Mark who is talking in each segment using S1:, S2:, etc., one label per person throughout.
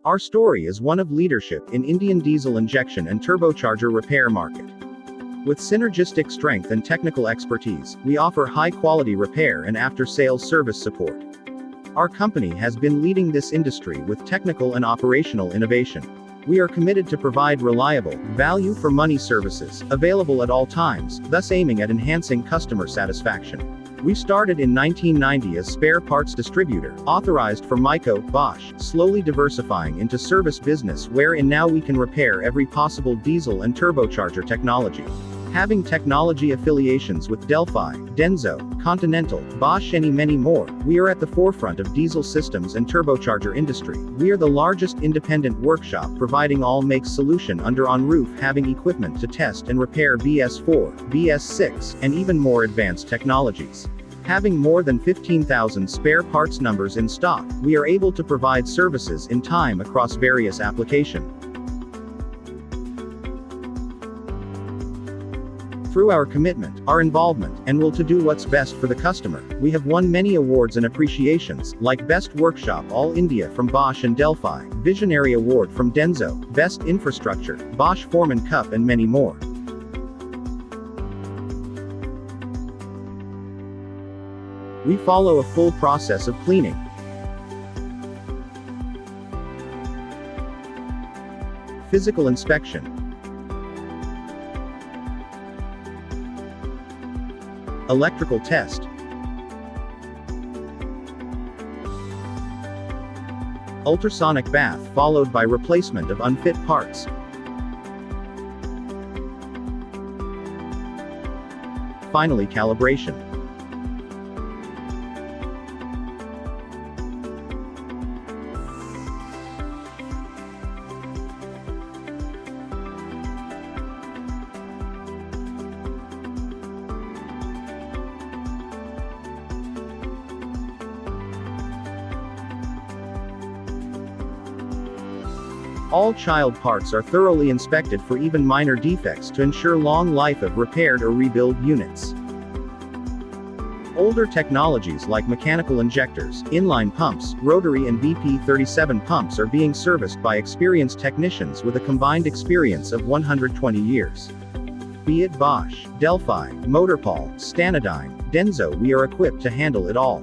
S1: Our story is one of leadership in Indian diesel injection and turbocharger repair market. With synergistic strength and technical expertise, we offer high-quality repair and after-sales service support. Our company has been leading this industry with technical and operational innovation. We are committed to provide reliable, value-for-money services, available at all times, thus aiming at enhancing customer satisfaction. We started in 1990 as spare parts distributor, authorized for Jaeco, Bosch, slowly diversifying into service business wherein now we can repair every possible diesel and turbocharger technology. Having technology affiliations with Delphi, Denso, Continental, Bosch and many more, we are at the forefront of diesel systems and turbocharger industry. We are the largest independent workshop providing all makes solution under on-roof, having equipment to test and repair BS4, BS6, and even more advanced technologies. Having more than 15,000 spare parts numbers in stock, we are able to provide services in time across various applications. Through our commitment, our involvement, and will to do what's best for the customer, we have won many awards and appreciations, like Best Workshop All India from Bosch and Delphi, Visionary Award from Denso, Best Infrastructure, Bosch Foreman Cup and many more. We follow a full process of cleaning, physical inspection, electrical test, ultrasonic bath followed by replacement of unfit parts, finally calibration. All child parts are thoroughly inspected for even minor defects to ensure long life of repaired or rebuild units. Older technologies like mechanical injectors, inline pumps, rotary and BP37 pumps are being serviced by experienced technicians with a combined experience of 120 years. Be it Bosch, Delphi, Motorpol, Stanadyne, Denso, we are equipped to handle it all.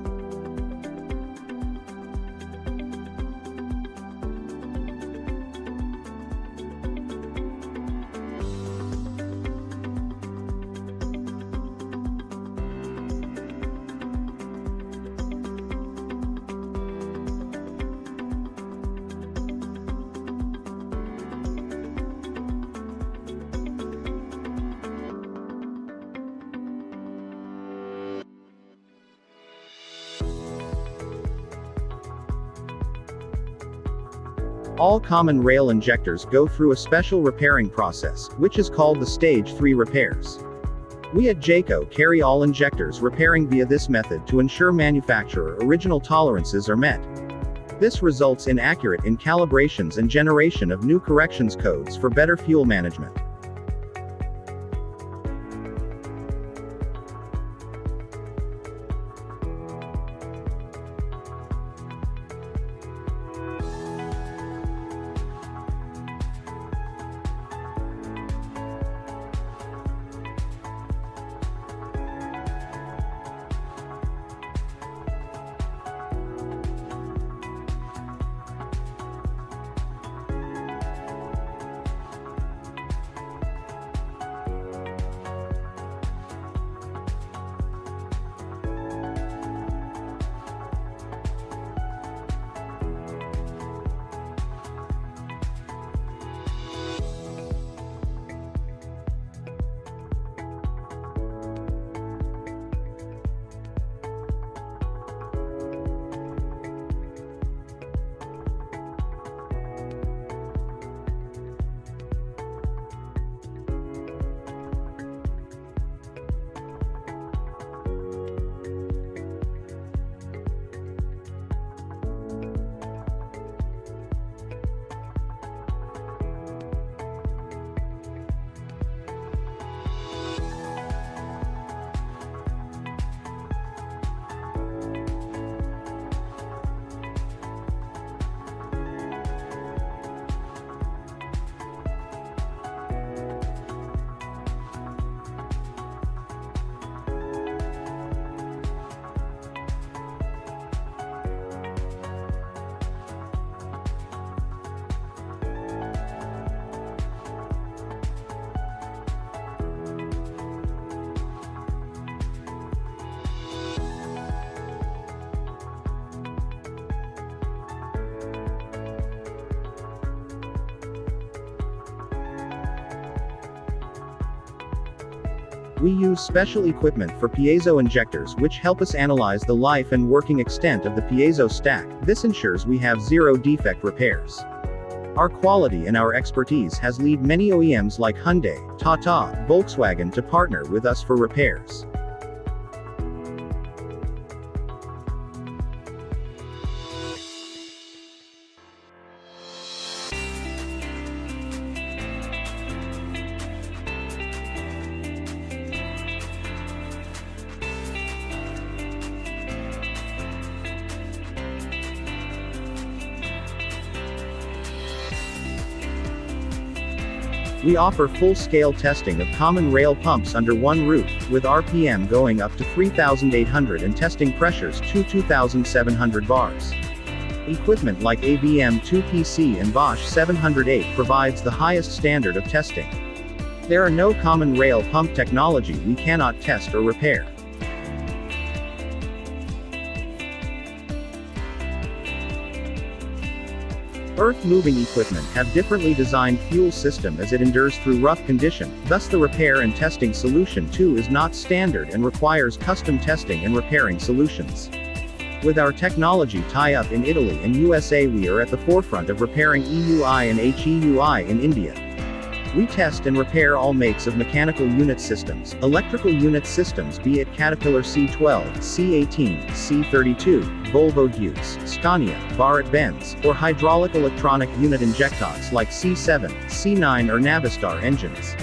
S1: All common rail injectors go through a special repairing process, which is called the Stage 3 repairs. We at Jaeco carry all injectors repairing via this method to ensure manufacturer original tolerances are met. This results in accurate calibrations and generation of new corrections codes for better fuel management. We use special equipment for piezo injectors which help us analyze the life and working extent of the piezo stack. This ensures we have zero defect repairs. Our quality and our expertise has led many OEMs like Hyundai, Tata, Volkswagen to partner with us for repairs. We offer full-scale testing of common rail pumps under one roof, with RPM going up to 3,800 and testing pressures to 2,700 bars. Equipment like ABM 2PC and Bosch 708 provides the highest standard of testing. There are no common rail pump technology we cannot test or repair. Earth-moving equipment have differently designed fuel system as it endures through rough condition, thus the repair and testing solution too is not standard and requires custom testing and repairing solutions. With our technology tie-up in Italy and USA, we are at the forefront of repairing EUI and HEUI in India. We test and repair all makes of mechanical unit systems, electrical unit systems, be it Caterpillar C12, C18, C32, Volvo Buses, Scania, Bharat Benz, or hydraulic electronic unit injectors like C7, C9 or Navistar engines.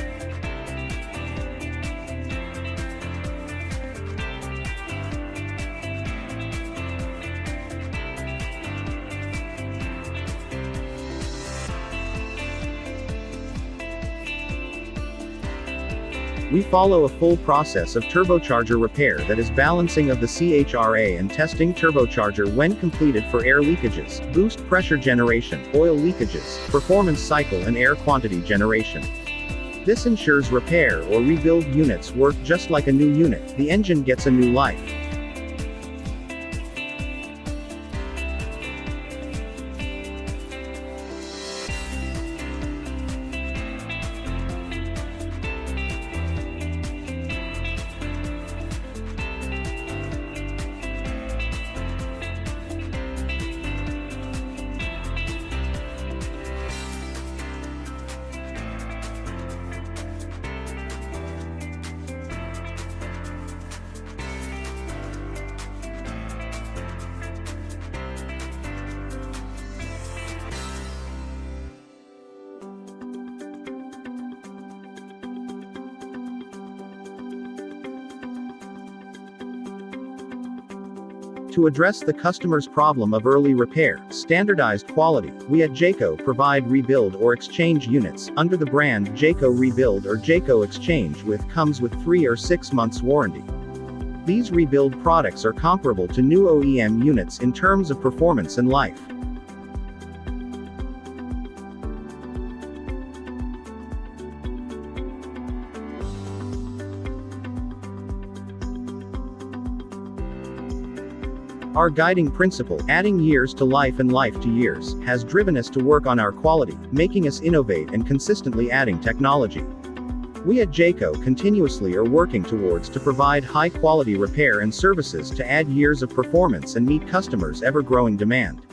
S1: We follow a full process of turbocharger repair, that is balancing of the CHRA and testing turbocharger when completed for air leakages, boost pressure generation, oil leakages, performance cycle and air quantity generation. This ensures repair or rebuild units work just like a new unit, the engine gets a new life. To address the customer's problem of early repair, standardized quality, we at Jaeco provide rebuild or exchange units, under the brand Jaeco Rebuild or Jaeco Exchange comes with 3 or 6 months warranty. These rebuild products are comparable to new OEM units in terms of performance and life. Our guiding principle, adding years to life and life to years, has driven us to work on our quality, making us innovate and consistently adding technology. We at Jaeco continuously are working towards to provide high-quality repair and services to add years of performance and meet customers' ever-growing demand.